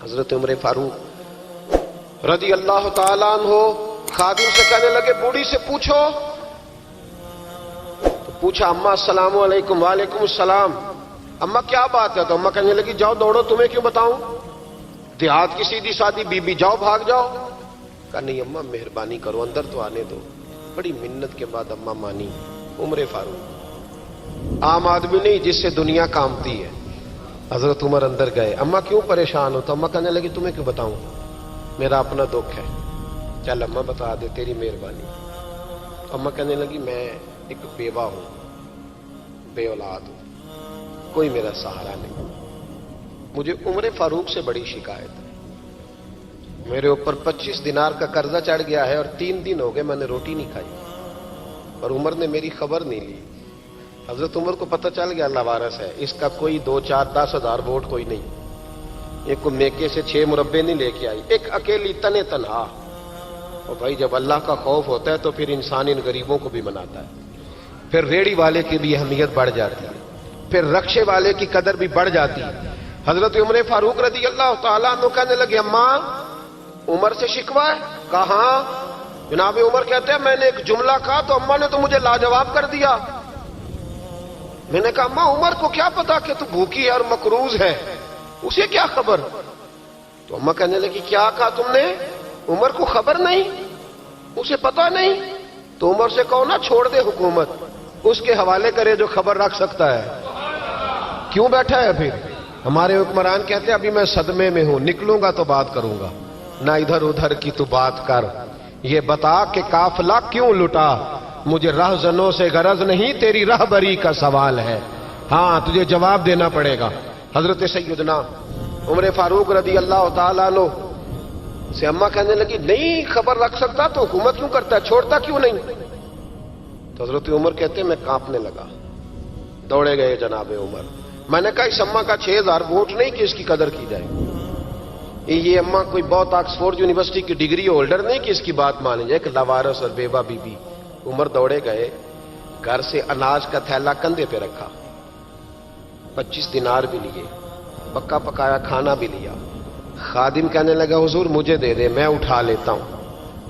حضرت عمر فاروق رضی اللہ تعالیٰ عنہ خادم سے کہنے لگے بوڑھی سے پوچھو. تو پوچھا اماں السلام علیکم. وعلیکم السلام. اماں کیا بات ہے؟ تو اماں کہنے لگی جاؤ دوڑو, تمہیں کیوں بتاؤں, دیہات کی سیدھی سادی بی بی, جاؤ بھاگ جاؤ. کہا نہیں اماں مہربانی کرو اندر تو آنے دو. بڑی منت کے بعد اماں مانی. عمر فاروق عام آدمی نہیں جس سے دنیا کامتی ہے. حضرت عمر اندر گئے. اماں کیوں پریشان ہو؟ تو اماں کہنے لگی تمہیں کیوں بتاؤں, میرا اپنا دکھ ہے. چل اماں بتا دے, تیری مہربانی. اماں کہنے لگی میں ایک بیوہ ہوں, بے اولاد ہوں, کوئی میرا سہارا نہیں. مجھے عمر فاروق سے بڑی شکایت ہے. میرے اوپر 25 دینار کا قرضہ چڑھ گیا ہے اور 3 دن ہو گئے میں نے روٹی نہیں کھائی, اور عمر نے میری خبر نہیں لی. حضرت عمر کو پتہ چل گیا لوارث ہے, اس کا کوئی 2 4 10 ہزار ووٹ کوئی نہیں. یہ کوئی میکے سے 6 مربے نہیں لے کے آئی, ایک اکیلی تنے تنہا. اور بھائی جب اللہ کا خوف ہوتا ہے تو پھر انسان ان غریبوں کو بھی مناتا ہے. پھر ریڑھی والے کی بھی اہمیت بڑھ جاتی ہے, پھر رکشے والے کی قدر بھی بڑھ جاتی ہے. حضرت عمر فاروق رضی اللہ تعالیٰ عنہ کہنے لگے اماں عمر سے شکوہ ہے؟ کہاں؟ جناب عمر کہتے ہیں میں نے ایک جملہ کہا تو اماں نے تو مجھے لاجواب کر دیا. میں نے کہا اماں عمر کو کیا پتا کہ تو بھوکی ہے اور مقروض ہے, اسے کیا خبر؟ تو اماں کہنے لگی کیا کہا تم نے؟ عمر کو خبر نہیں, اسے پتا نہیں؟ تو عمر سے کہو نا چھوڑ دے حکومت, اس کے حوالے کرے جو خبر رکھ سکتا ہے. کیوں بیٹھا ہے پھر؟ ہمارے حکمران کہتے ہیں ابھی میں صدمے میں ہوں, نکلوں گا تو بات کروں گا. نہ ادھر ادھر کی تو بات کر, یہ بتا کہ قافلہ کیوں لٹا. مجھے رہزنوں سے غرض نہیں, تیری رہبری کا سوال ہے. ہاں تجھے جواب دینا پڑے گا. حضرت سیدنا عمر فاروق رضی اللہ تعالیٰ عنہ سے اماں کہنے لگی نہیں خبر رکھ سکتا تو حکومت کیوں کرتا ہے, چھوڑتا کیوں نہیں؟ تو حضرت عمر کہتے ہیں میں کانپنے لگا. دوڑے گئے جناب عمر. میں نے کہا اس اماں کا 6000 ووٹ نہیں کہ اس کی قدر کی جائے. یہ اماں کوئی بہت آکسفورڈ یونیورسٹی کی ڈگری ہولڈر نہیں کہ اس کی بات مانی جائے. ایک لاوارث اور بیوہ بی بی. عمر دوڑے گئے, گھر سے اناج کا تھیلا کندھے پہ رکھا, 25 دینار بھی لیے, پکا پکایا کھانا بھی لیا. خادم کہنے لگا حضور مجھے دے دے میں اٹھا لیتا ہوں.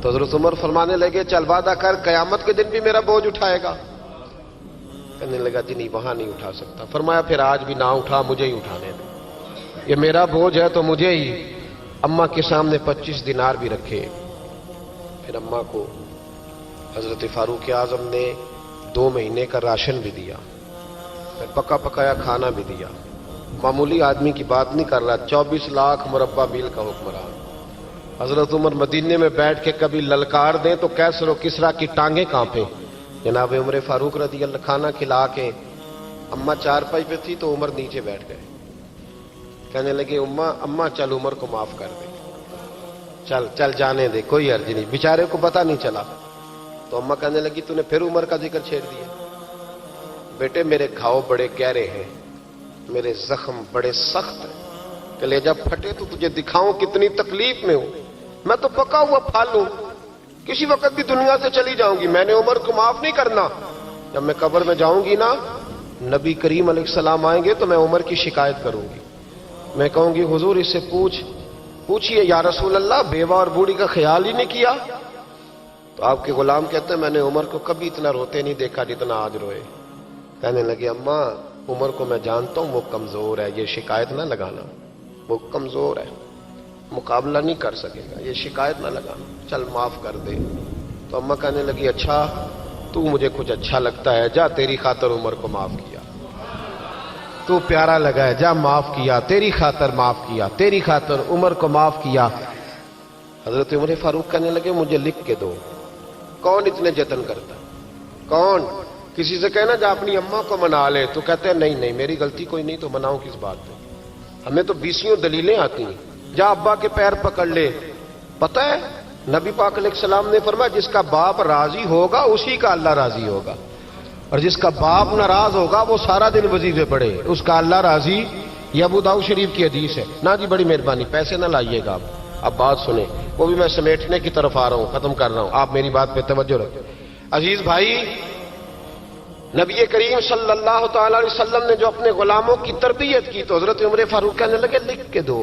تو حضرت عمر فرمانے لگے چل وعدہ کر قیامت کے دن بھی میرا بوجھ اٹھائے گا. کہنے لگا جی نہیں وہاں نہیں اٹھا سکتا. فرمایا پھر آج بھی نہ اٹھا, مجھے ہی اٹھانے دے, یہ میرا بوجھ ہے تو مجھے ہی. اماں کے سامنے 25 دینار بھی رکھے. پھر اماں کو حضرت فاروق اعظم نے 2 مہینے کا راشن بھی دیا, پھر پکا پکایا کھانا بھی دیا. معمولی آدمی کی بات نہیں کر رہا, 24 لاکھ مربع میل کا حکمران. حضرت عمر مدینے میں بیٹھ کے کبھی للکار دیں تو کیسر و کسرا کی ٹانگیں کانپیں. جناب عمر فاروق رضی اللہ کھانا کھلا کے اماں چارپائی پہ تھی تو عمر نیچے بیٹھ گئے. کہنے لگے اماں چل عمر کو معاف کر دے, چل چل جانے دے, کوئی عرض نہیں, بیچارے کو پتہ نہیں چلا. تو اماں کہنے لگی تو نے پھر عمر کا ذکر چھیڑ دیا. بیٹے میرے گھاؤ بڑے گہرے ہیں, میرے زخم بڑے سخت ہیں, کلیجہ پھٹے تو تجھے دکھاؤں کتنی تکلیف میں ہوں. میں تو پکا ہوا پھل ہوں, کسی وقت بھی دنیا سے چلی جاؤں گی. میں نے عمر کو معاف نہیں کرنا. جب میں قبر میں جاؤں گی نا, نبی کریم علیہ السلام آئیں گے تو میں عمر کی شکایت کروں گی. میں کہوں گی حضور اس سے پوچھئے یا رسول اللہ بیوہ اور بوڑھی کا خیال ہی نہیں کیا. تو آپ کے غلام کہتے ہیں میں نے عمر کو کبھی اتنا روتے نہیں دیکھا جتنا آج روئے. کہنے لگے اماں عمر کو میں جانتا ہوں وہ کمزور ہے, یہ شکایت نہ لگانا, وہ کمزور ہے, مقابلہ نہیں کر سکے گا, یہ شکایت نہ لگانا, چل معاف کر دے. تو اماں کہنے لگی اچھا تو مجھے کچھ اچھا لگتا ہے, جا تیری خاطر عمر کو معاف کیا, تو پیارا لگا ہے, جا معاف کیا, تیری خاطر معاف کیا, تیری خاطر عمر کو معاف کیا. حضرت عمر فاروق کہنے لگے مجھے لکھ کے دو. کون اتنے جتن کرتا, کون؟ کسی سے کہنا جا اپنی اماں کو منا لے, تو کہتے ہیں نہیں نہیں میری غلطی کوئی نہیں تو مناؤں کس بات پہ, ہمیں تو 20 دلیلیں آتی ہیں. جا ابا کے پیر پکڑ لے. پتہ ہے نبی پاک علیہ السلام نے فرمایا جس کا باپ راضی ہوگا اسی کا اللہ راضی ہوگا, اور جس کا باپ ناراض ہوگا وہ سارا دن وظیفے پڑھے, اس کا اللہ راضی. یہ ابو داؤد شریف کی حدیث ہے. نا جی بڑی مہربانی, پیسے نہ لائیے گا آپ. اب بات سنیں, وہ بھی میں سمیٹنے کی طرف آ رہا ہوں, ختم کر رہا ہوں, آپ میری بات پہ توجہ رکھیں. عزیز بھائی, نبی کریم صلی اللہ تعالی علیہ وسلم نے جو اپنے غلاموں کی تربیت کی تو حضرت عمر فاروق کہنے لگے لکھ کے دو.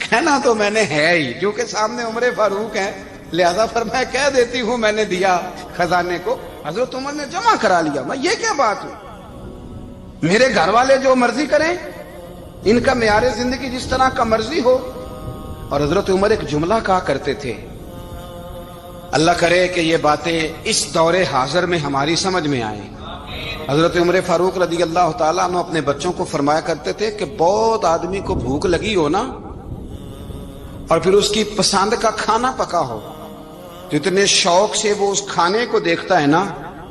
کہنا تو میں نے ہے ہی، جو کہ سامنے عمر فاروق ہیں، لہذا فرمایا کہہ دیتی ہوں میں نے دیا خزانے کو۔ حضرت عمر نے جمع کرا لیا۔ میں یہ کیا بات ہے، میرے گھر والے جو مرضی کریں، ان کا معیار زندگی جس طرح کا مرضی ہو۔ اور حضرت عمر ایک جملہ کہا کرتے تھے، اللہ کرے کہ یہ باتیں اس دور حاضر میں ہماری سمجھ میں آئیں۔ حضرت عمر فاروق رضی اللہ تعالیٰ عنہ اپنے بچوں کو فرمایا کرتے تھے کہ بہت آدمی کو بھوک لگی ہو نا، اور پھر اس کی پسند کا کھانا پکا ہو تو اتنے شوق سے وہ اس کھانے کو دیکھتا ہے نا،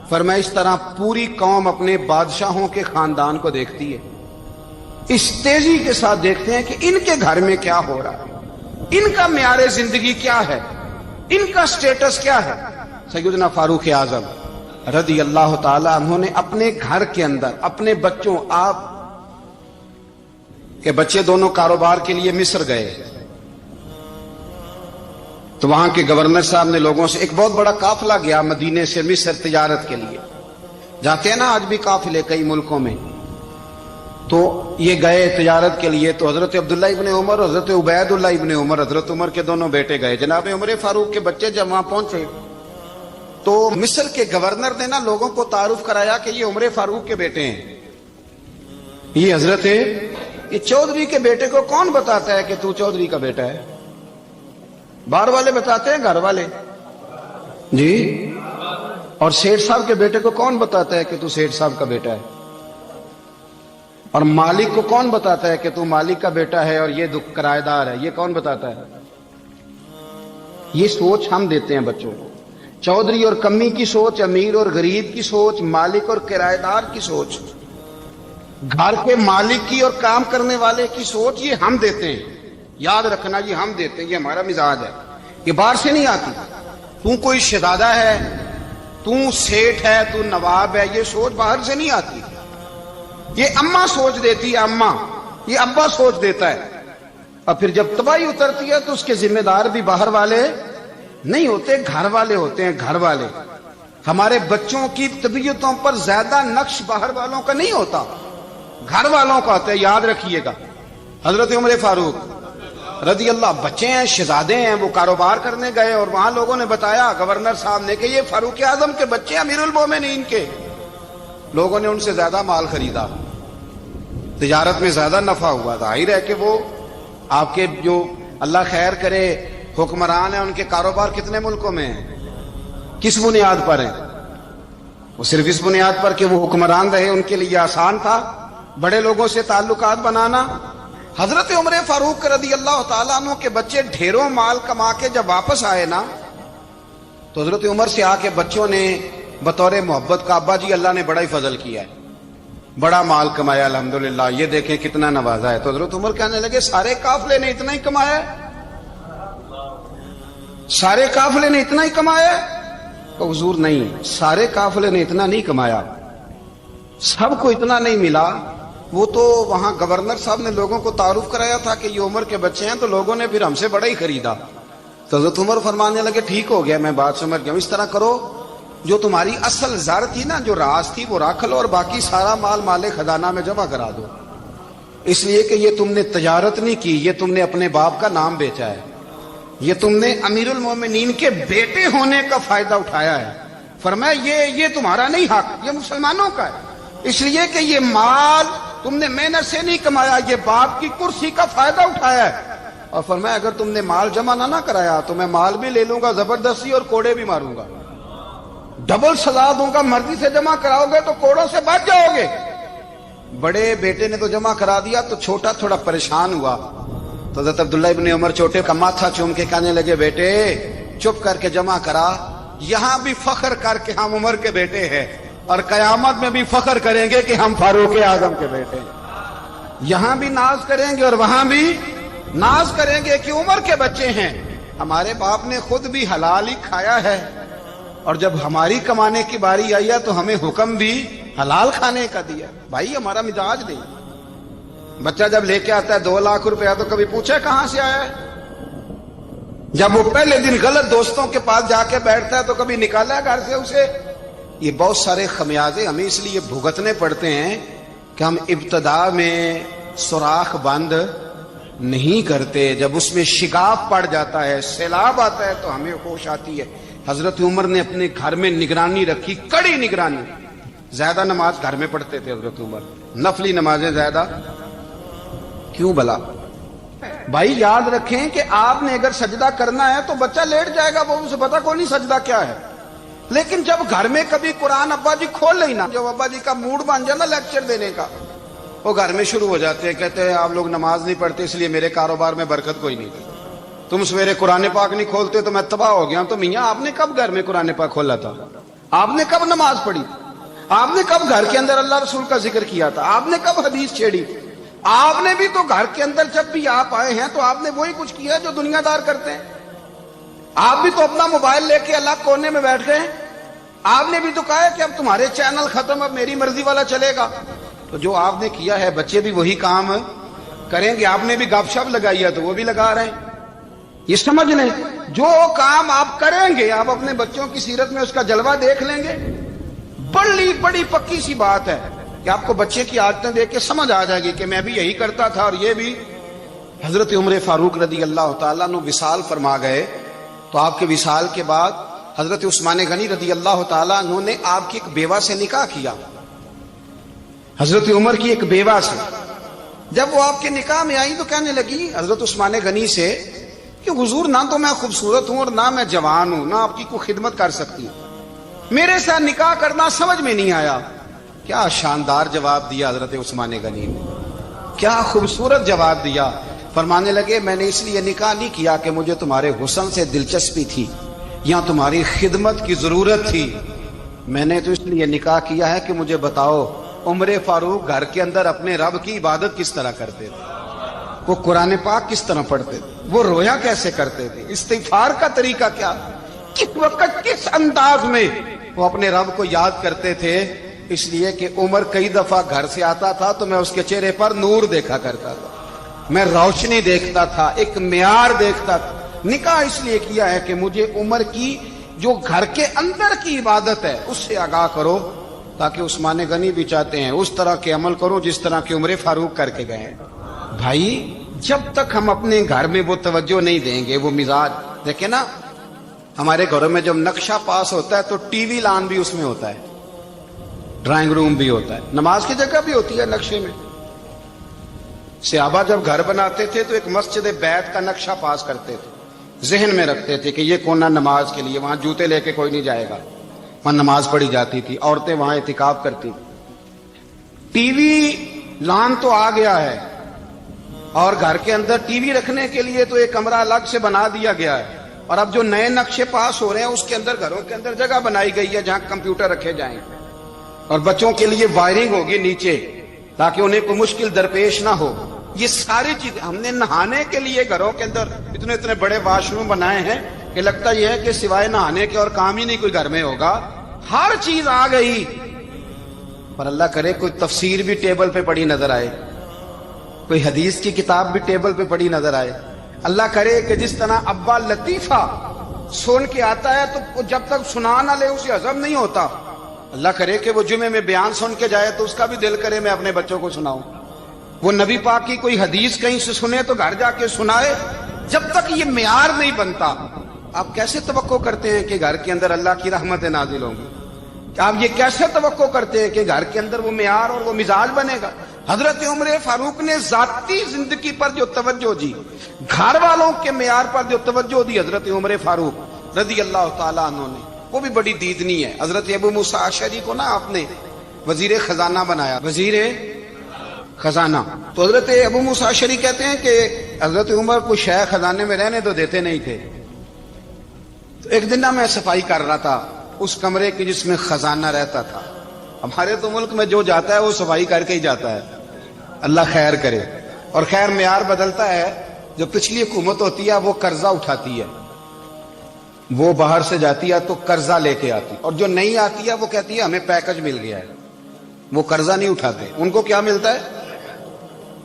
فرمایا اس طرح پوری قوم اپنے بادشاہوں کے خاندان کو دیکھتی ہے، اس تیزی کے ساتھ دیکھتے ہیں کہ ان کے گھر میں کیا ہو رہا ہے، ان کا معیار زندگی کیا ہے، ان کا سٹیٹس کیا ہے۔ سیدنا فاروق اعظم رضی اللہ تعالی عنہ نے اپنے گھر کے اندر اپنے بچوں، آپ کے بچے دونوں کاروبار کے لیے مصر گئے تو وہاں کے گورنر صاحب نے لوگوں سے، ایک بہت بڑا قافلہ گیا مدینے سے مصر تجارت کے لیے، جاتے ہیں نا آج بھی قافلے کئی ملکوں میں، تو یہ گئے تجارت کے لیے، تو حضرت عبداللہ ابن عمر، حضرت عبید اللہ ابن عمر، حضرت عمر کے دونوں بیٹے گئے، جناب عمر فاروق کے بچے جب وہاں پہنچے تو مصر کے گورنر نے نا لوگوں کو تعارف کرایا کہ یہ عمر فاروق کے بیٹے ہیں، یہ حضرت یہ چودھری کے بیٹے کو کون بتاتا ہے کہ تو چودھری کا بیٹا ہے؟ باہر والے بتاتے ہیں، گھر والے جی؟ اور سیٹھ صاحب کے بیٹے کو کون بتاتا ہے کہ تو سیٹھ صاحب کا بیٹا ہے؟ اور مالک کو کون بتاتا ہے کہ تو مالک کا بیٹا ہے اور یہ کرایہ دار ہے؟ یہ کون بتاتا ہے؟ یہ سوچ ہم دیتے ہیں بچوں کو، چودھری اور کمی کی سوچ، امیر اور غریب کی سوچ، مالک اور کرایہ دار کی سوچ، گھر کے مالک کی اور کام کرنے والے کی سوچ، یہ ہم دیتے ہیں، یاد رکھنا، یہ ہم دیتے ہیں، یہ ہمارا مزاج ہے، یہ باہر سے نہیں آتی۔ تو کوئی شہزادہ ہے، تو سیٹھ ہے، تو نواب ہے، یہ سوچ باہر سے نہیں آتی، یہ اماں سوچ دیتی ہے، اماں، یہ ابا سوچ دیتا ہے، اور پھر جب تباہی اترتی ہے تو اس کے ذمہ دار بھی باہر والے نہیں ہوتے، گھر والے ہوتے ہیں، گھر والے۔ ہمارے بچوں کی طبیعتوں پر زیادہ نقش باہر والوں کا نہیں ہوتا، گھر والوں کا ہوتا ہے، یاد رکھیے گا۔ حضرت عمر فاروق رضی اللہ، بچے ہیں، شہزادے ہیں، وہ کاروبار کرنے گئے اور وہاں لوگوں نے بتایا گورنر صاحب نے کہ یہ فاروق اعظم کے بچے امیر المومنین کے۔ لوگوں نے ان سے زیادہ مال خریدا، تجارت میں زیادہ نفع ہوا، ظاہر ہے کہ وہ آپ کے جو اللہ خیر کرے حکمران ہیں، ان کے کاروبار کتنے ملکوں میں ہیں، کس بنیاد پر ہیں؟ وہ صرف اس بنیاد پر کہ وہ حکمران رہے، ان کے لیے آسان تھا بڑے لوگوں سے تعلقات بنانا۔ حضرت عمر فاروق رضی اللہ تعالیٰ عنہ کے بچے ڈھیروں مال کما کے جب واپس آئے نا، تو حضرت عمر سے آ کے بچوں نے بطور محبت کا، ابا جی اللہ نے بڑا ہی فضل کیا ہے، بڑا مال کمایا الحمدللہ، یہ دیکھیں کتنا نوازا ہے۔ تو حضرت عمر کہنے لگے سارے قافلے نے اتنا ہی کمایا ہے؟ سارے قافلے نے اتنا ہی کمایا ہے؟ تو حضور نہیں، سارے قافلے نے اتنا نہیں کمایا، سب کو اتنا نہیں ملا۔ وہ تو وہاں گورنر صاحب نے لوگوں کو تعارف کرایا تھا کہ یہ عمر کے بچے ہیں، تو لوگوں نے پھر ہم سے بڑا ہی خریدا۔ تو حضرت عمر فرمانے لگے ٹھیک ہو گیا، میں بات سمجھ گیا، اس طرح کرو، جو تمہاری اصل زر تھی نا، جو راز تھی، وہ رکھ لو اور باقی سارا مال مال خزانہ میں جمع کرا دو، اس لیے کہ یہ تم نے تجارت نہیں کی، یہ تم نے اپنے باپ کا نام بیچا ہے، یہ تم نے امیر المومنین کے بیٹے ہونے کا فائدہ اٹھایا ہے۔ فرمایا یہ تمہارا نہیں حق، یہ مسلمانوں کا ہے، اس لیے کہ یہ مال تم نے محنت سے نہیں کمایا، یہ باپ کی کرسی کا فائدہ اٹھایا ہے۔ اور فرمایا اگر تم نے مال جمع نہ کرایا تو میں مال بھی لے لوں گا زبردستی اور کوڑے بھی ماروں گا، ڈبل سزا دوں گا، مرضی سے جمع کراؤ گے تو کوڑوں سے بچ جاؤ گے۔ بڑے بیٹے نے تو جمع کرا دیا، تو چھوٹا تھوڑا پریشان ہوا، تو حضرت عبداللہ ابن عمر چھوٹے کا ماتھا چوم کے کہنے لگے بیٹے چپ کر کے جمع کرا، یہاں بھی فخر کر کے ہم عمر کے بیٹے ہیں، اور قیامت میں بھی فخر کریں گے کہ ہم فاروق اعظم کے بیٹے ہیں، یہاں بھی ناز کریں گے اور وہاں بھی ناز کریں گے کہ عمر کے بچے ہیں۔ ہمارے باپ نے خود بھی حلال ہی کھایا ہے، اور جب ہماری کمانے کی باری آئی ہے تو ہمیں حکم بھی حلال کھانے کا دیا۔ بھائی ہمارا مزاج نہیں، بچہ جب لے کے آتا ہے 2 لاکھ روپیہ تو کبھی پوچھے کہاں سے آیا ہے؟ جب وہ پہلے دن غلط دوستوں کے پاس جا کے بیٹھتا ہے تو کبھی نکالا ہے گھر سے اسے؟ یہ بہت سارے خمیازے ہمیں اس لیے بھگتنے پڑتے ہیں کہ ہم ابتدا میں سوراخ بند نہیں کرتے، جب اس میں شگاف پڑ جاتا ہے، سیلاب آتا ہے تو ہمیں ہوش آتی ہے۔ حضرت عمر نے اپنے گھر میں نگرانی رکھی، کڑی نگرانی۔ زیادہ نماز گھر میں پڑھتے تھے حضرت عمر، نفلی نمازیں زیادہ کیوں بلا؟ بھائی یاد رکھیں کہ آپ نے اگر سجدہ کرنا ہے تو بچہ لیٹ جائے گا، وہ اسے پتا کوئی نہیں سجدہ کیا ہے، لیکن جب گھر میں کبھی قرآن ابا جی کھول لینا، جب ابا جی کا موڈ بن جائے نا لیکچر دینے کا، وہ گھر میں شروع ہو جاتے ہیں، کہتے ہیں آپ لوگ نماز نہیں پڑھتے اس لیے میرے کاروبار میں برکت کوئی نہیں تھی، تم سویرے قرآن پاک نہیں کھولتے تو میں تباہ ہو گیا ہوں۔ تو میاں آپ نے کب گھر میں قرآن پاک کھولا تھا؟ آپ نے کب نماز پڑھی؟ آپ نے کب گھر کے اندر اللہ رسول کا ذکر کیا تھا؟ آپ نے کب حدیث چھیڑی؟ آپ نے بھی تو گھر کے اندر جب بھی آپ آئے ہیں تو آپ نے وہی کچھ کیا جو دنیا دار کرتے ہیں۔ آپ بھی تو اپنا موبائل لے کے الگ کونے میں بیٹھ گئے ہیں۔ آپ نے بھی تو کہا ہے کہ اب تمہارے چینل ختم، اب میری مرضی والا چلے گا۔ تو جو آپ نے کیا ہے بچے بھی وہی کام کریں گے۔ آپ نے بھی گپ شپ لگائی ہے تو وہ بھی لگا رہے ہیں۔ یہ سمجھ لیں جو کام آپ کریں گے آپ اپنے بچوں کی سیرت میں اس کا جلوہ دیکھ لیں گے۔ بڑی پکی سی بات ہے کہ آپ کو بچے کی عادتیں دیکھ کے سمجھ آ جائے گی کہ میں بھی یہی کرتا تھا اور یہ بھی۔ حضرت عمر فاروق رضی اللہ تعالیٰ عنہ وصال فرما گئے تو آپ کے وصال کے بعد حضرت عثمان غنی رضی اللہ تعالیٰ عنہ نے آپ کی ایک بیوہ سے نکاح کیا، حضرت عمر کی ایک بیوہ سے۔ جب وہ آپ کے نکاح میں آئی تو کہنے لگی حضرت عثمان غنی سے کہ حضور نہ تو میں خوبصورت ہوں اور نہ میں جوان ہوں، نہ آپ کی کوئی خدمت کر سکتی ہوں، میرے ساتھ نکاح کرنا سمجھ میں نہیں آیا۔ کیا شاندار جواب دیا حضرت عثمان غنی نے، کیا خوبصورت جواب دیا۔ فرمانے لگے میں نے اس لیے نکاح نہیں کیا کہ مجھے تمہارے حسن سے دلچسپی تھی یا تمہاری خدمت کی ضرورت تھی، میں نے تو اس لیے نکاح کیا ہے کہ مجھے بتاؤ عمر فاروق گھر کے اندر اپنے رب کی عبادت کس طرح کرتے تھے، وہ قرآن پاک کس طرح پڑھتے تھے، وہ رویا کیسے کرتے تھے، استغفار کا طریقہ کیا، کس وقت کس انداز میں وہ اپنے رب کو یاد کرتے تھے۔ اس لیے کہ عمر کئی دفعہ گھر سے آتا تھا تو میں اس کے چہرے پر نور دیکھا کرتا تھا، میں روشنی دیکھتا تھا، ایک معیار دیکھتا تھا۔ نکاح اس لیے کیا ہے کہ مجھے عمر کی جو گھر کے اندر کی عبادت ہے اس سے آگاہ کرو، تاکہ عثمان غنی بھی چاہتے ہیں اس طرح کے عمل کرو جس طرح کے عمر فاروق کر کے گئے ہیں۔ بھائی جب تک ہم اپنے گھر میں وہ توجہ نہیں دیں گے، وہ مزاج دیکھیں نا، ہمارے گھروں میں جب نقشہ پاس ہوتا ہے تو ٹی وی لان بھی اس میں ہوتا ہے، ڈرائنگ روم بھی ہوتا ہے، نماز کی جگہ بھی ہوتی ہے نقشے میں۔ صحابہ جب گھر بناتے تھے تو ایک مسجد بیت کا نقشہ پاس کرتے تھے، ذہن میں رکھتے تھے کہ یہ کونا نماز کے لیے، وہاں جوتے لے کے کوئی نہیں جائے گا، وہاں نماز پڑھی جاتی تھی، عورتیں وہاں اعتکاف کرتی تھی۔ ٹی وی لان تو آ گیا ہے اور گھر کے اندر ٹی وی رکھنے کے لیے تو ایک کمرہ الگ سے بنا دیا گیا ہے، اور اب جو نئے نقشے پاس ہو رہے ہیں اس کے اندر گھروں کے اندر جگہ بنائی گئی ہے جہاں کمپیوٹر رکھے جائیں، اور بچوں کے لیے وائرنگ ہوگی نیچے تاکہ انہیں کوئی مشکل درپیش نہ ہو۔ یہ ساری چیزیں ہم نے نہانے کے لیے گھروں کے اندر اتنے بڑے واش روم بنائے ہیں کہ لگتا یہ ہے کہ سوائے نہانے کے اور کام ہی نہیں کوئی گھر میں ہوگا، ہر چیز آ گئی۔ پر اللہ کرے کوئی تفسیر بھی ٹیبل پہ پڑی نظر آئے، کوئی حدیث کی کتاب بھی ٹیبل پہ پڑی نظر آئے۔ اللہ کرے کہ جس طرح ابا لطیفہ سن کے آتا ہے تو جب تک سنا نہ لے اسے ہضم نہیں ہوتا، اللہ کرے کہ وہ جمعے میں بیان سن کے جائے تو اس کا بھی دل کرے میں اپنے بچوں کو سناؤں، وہ نبی پاک کی کوئی حدیث کہیں سے سنے تو گھر جا کے سنائے۔ جب تک یہ معیار نہیں بنتا آپ کیسے توقع کرتے ہیں کہ گھر کے اندر اللہ کی رحمتیں نازل ہوں گی؟ آپ یہ کیسے توقع کرتے ہیں کہ گھر کے اندر وہ معیار اور وہ مزاج بنے گا؟ حضرت عمر فاروق نے ذاتی زندگی پر جو توجہ دی، گھر والوں کے معیار پر جو توجہ دی حضرت عمر فاروق رضی اللہ تعالیٰ عنہ نے، وہ بھی بڑی دیدنی ہے۔ حضرت ابو موسیٰ اشعری کو نا آپ نے وزیر خزانہ بنایا، وزیر خزانہ، تو حضرت ابو موسیٰ اشعری کہتے ہیں کہ حضرت عمر کو شیخ خزانے میں رہنے تو دیتے نہیں تھے۔ تو ایک دن میں صفائی کر رہا تھا اس کمرے کی جس میں خزانہ رہتا تھا۔ ہمارے تو ملک میں جو جاتا ہے وہ صفائی کر کے ہی جاتا ہے، اللہ خیر کرے۔ اور خیر معیار بدلتا ہے، جو پچھلی حکومت ہوتی ہے وہ قرضہ اٹھاتی ہے، وہ باہر سے جاتی ہے تو قرضہ لے کے آتی، اور جو نہیں آتی ہے وہ کہتی ہے ہمیں پیکج مل گیا ہے، وہ قرضہ نہیں اٹھاتے۔ ان کو کیا ملتا ہے؟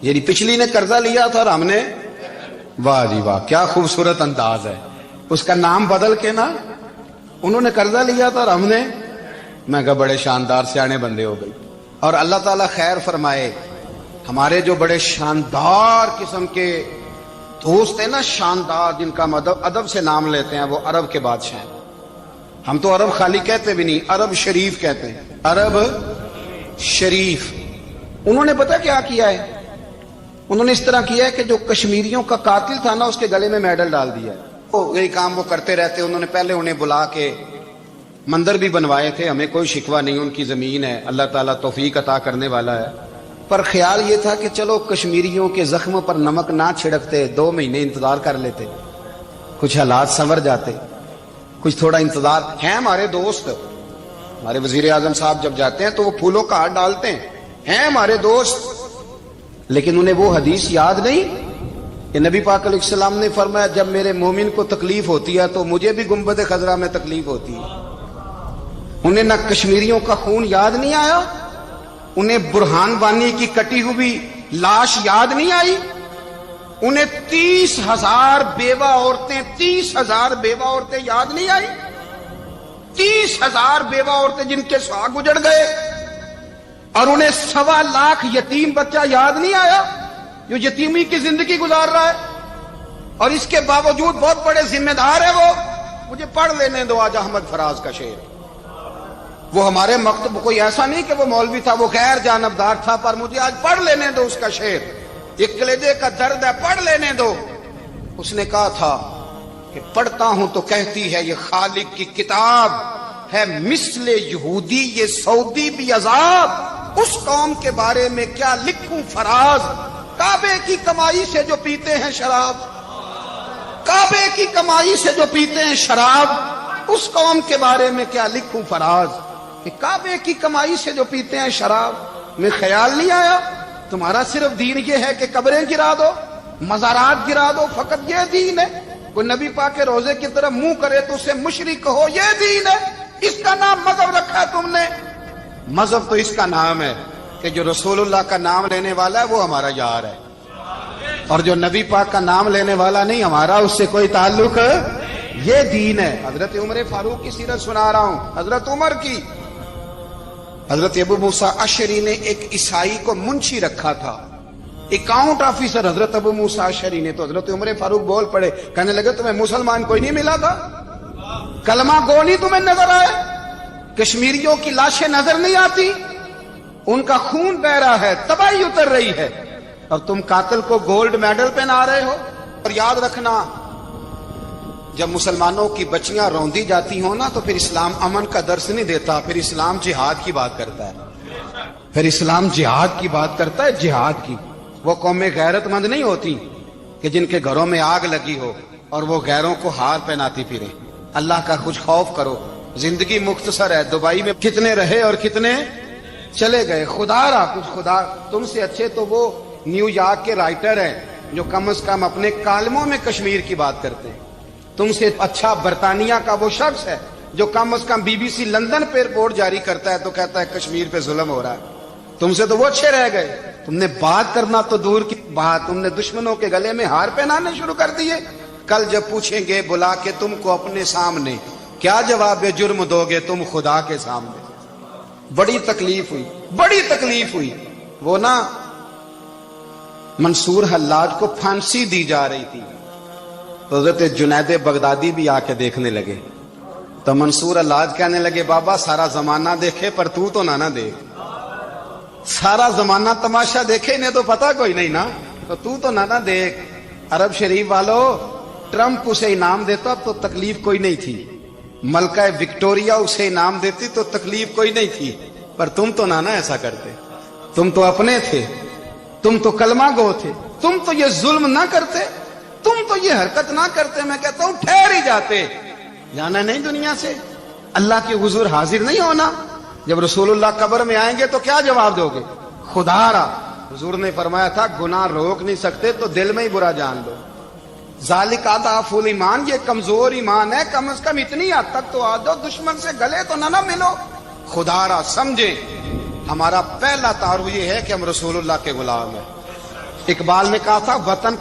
یعنی پچھلی نے قرضہ لیا تھا اور ہم نے، واہ جی واہ کیا خوبصورت انداز ہے، اس کا نام بدل کے نا، انہوں نے قرضہ لیا تھا اور ہم نے، میں کہا بڑے شاندار سیانے بندے ہو گئی۔ اور اللہ تعالیٰ خیر فرمائے. ہمارے جو بڑے شاندار قسم کے دوست ہیں نا، شاندار، جن کا ادب سے نام لیتے ہیں، وہ عرب کے بادشاہ ہیں. ہم تو عرب خالی کہتے بھی نہیں، عرب شریف کہتے ہیں، عرب شریف. انہوں نے پتہ کیا کیا ہے؟ انہوں نے اس طرح کیا ہے کہ جو کشمیریوں کا قاتل تھا نا، اس کے گلے میں میڈل ڈال دیا ہے. یہی کام وہ کرتے رہتے. انہوں نے پہلے انہیں بلا کے مندر بھی بنوائے تھے، ہمیں کوئی شکوہ نہیں، ان کی زمین ہے، اللہ تعالیٰ توفیق عطا کرنے والا ہے. پر خیال یہ تھا کہ چلو کشمیریوں کے زخموں پر نمک نہ چھڑکتے، 2 مہینے انتظار کر لیتے، کچھ حالات سنور جاتے، کچھ تھوڑا انتظار. ہیں ہمارے دوست، ہمارے وزیر اعظم صاحب جب جاتے ہیں تو وہ پھولوں کا ہار ڈالتے ہیں ہمارے دوست. لیکن انہیں وہ حدیث یاد نہیں کہ نبی پاک علیہ السلام نے فرمایا جب میرے مومن کو تکلیف ہوتی ہے تو مجھے بھی گنبد خضرا میں تکلیف ہوتی ہے. انہیں نہ کشمیریوں کا خون یاد نہیں آیا، انہیں برہان وانی کی کٹی ہوئی لاش یاد نہیں آئی، انہیں 30,000 بیوہ عورتیں 30,000 بیوہ عورتیں یاد نہیں آئی، 30,000 بیوہ عورتیں جن کے سواگ اجڑ گئے. اور انہیں 1.25 لاکھ یتیم بچہ یاد نہیں آیا جو یتیمی کی زندگی گزار رہا ہے. اور اس کے باوجود بہت بڑے ذمہ دار ہے وہ. مجھے پڑھ لینے دو آج احمد فراز کا شعر. وہ ہمارے مکتب کوئی ایسا نہیں کہ وہ مولوی تھا، وہ غیر جانبدار تھا، پر مجھے آج پڑھ لینے دو اس کا شعر. ایک کلیجے کا درد ہے، پڑھ لینے دو. اس نے کہا تھا کہ پڑھتا ہوں تو کہتی ہے یہ خالق کی کتاب ہے، مثل یہودی یہ سعودی بھی عذاب. اس قوم کے بارے میں کیا لکھوں فراز، کعبے کی کمائی سے جو پیتے ہیں شراب، کعبے کی کمائی سے جو پیتے ہیں شراب. اس قوم کے بارے میں کیا لکھوں فراز کہ کعبے کی کمائی سے جو پیتے ہیں شراب. میں خیال نہیں آیا تمہارا صرف دین یہ ہے کہ قبریں گرا دو، مزارات گرا دو، فقط یہ دین ہے؟ کوئی نبی پاک کے روزے کی طرف منہ کرے تو اسے مشرک کہو، یہ دین ہے؟ اس کا نام مذہب رکھا ہے تم نے. مذہب تو اس کا نام ہے کہ جو رسول اللہ کا نام لینے والا ہے وہ ہمارا یار ہے، اور جو نبی پاک کا نام لینے والا نہیں، ہمارا اس سے کوئی تعلق ہے. یہ دین ہے. حضرت عمر فاروق کی سیرت سنا رہا ہوں، حضرت عمر کی. حضرت ابو موسیٰ اشعری نے ایک عیسائی کو منشی رکھا تھا، اکاؤنٹ آفیسر حضرت ابو موسیٰ اشعری نے. تو حضرت عمر فاروق بول پڑے، کہنے لگے تمہیں مسلمان کوئی نہیں ملا تھا؟ کلمہ گو نہیں تمہیں نظر آئے؟ کشمیریوں کی لاشیں نظر نہیں آتی؟ ان کا خون بہ رہا ہے، تباہی اتر رہی ہے، اور تم قاتل کو گولڈ میڈل پہنا رہے ہو. اور یاد رکھنا، جب مسلمانوں کی بچیاں روندی جاتی ہوں نا تو پھر اسلام امن کا درس نہیں دیتا، پھر اسلام جہاد کی بات کرتا ہے. پھر اسلام جہاد کی بات کرتا ہے، جہاد کی. وہ قومیں غیرت مند نہیں ہوتی کہ جن کے گھروں میں آگ لگی ہو اور وہ غیروں کو ہار پہناتی پھریں. اللہ کا کچھ خوف کرو. زندگی مختصر ہے. دبئی میں کتنے رہے اور کتنے چلے گئے. خدا را کچھ خدا تم سے اچھے تو وہ نیو یارک کے رائٹر ہیں جو کم از کم اپنے کالموں میں کشمیر کی بات کرتے ہیں. تم سے اچھا برطانیہ کا وہ شخص ہے جو کم از کم BBC لندن پہ رپورٹ جاری کرتا ہے تو کہتا ہے کشمیر پہ ظلم ہو رہا ہے. تم سے تو وہ اچھے رہ گئے. تم نے بات کرنا تو دور کی بات، تم نے دشمنوں کے گلے میں ہار پہنانے شروع کر دیے. کل جب پوچھیں گے بلا کے تم کو اپنے سامنے، کیا جواب جرم دو گے تم خدا کے سامنے؟ بڑی تکلیف ہوئی، بڑی تکلیف ہوئی. وہ نا منصور حلاج کو پھانسی دی جا رہی تھی تو حضرت جنید بغدادی بھی آ کے دیکھنے لگے. تو منصور حلاج کہنے لگے بابا سارا زمانہ دیکھے پر تو نہ دیکھ. سارا زمانہ تماشا دیکھے انہیں تو پتا کوئی نہیں نا، تو نہ دیکھ. عرب شریف والو، ٹرمپ اسے انعام دیتا تو تکلیف کوئی نہیں تھی، ملکہ وکٹوریا اسے انعام دیتی تو تکلیف کوئی نہیں تھی، پر تم تو نہ ایسا کرتے. تم تو اپنے تھے، تم تو کلمہ گو تھے، تم تو یہ ظلم نہ کرتے، تم تو یہ حرکت نہ کرتے. میں کہتا ہوں ٹھہر ہی جاتے. جانا نہیں دنیا سے، اللہ کے حضور حاضر نہیں ہونا. جب رسول اللہ قبر میں آئیں گے تو کیا جواب دو گے؟ خدا را حضور نے فرمایا تھا گناہ روک نہیں سکتے تو دل میں ہی برا جان لو. ذالک اضعف الایمان، یہ کمزور ایمان ہے. کم از کم اتنی حد تک تو آ جاؤ، دشمن سے گلے تو نہ ملو. خدا را سمجھے ہمارا پہلا تعارف یہ ہے کہ ہم رسول اللہ کے غلام ہیں. اقبال نے کہا تھا وطن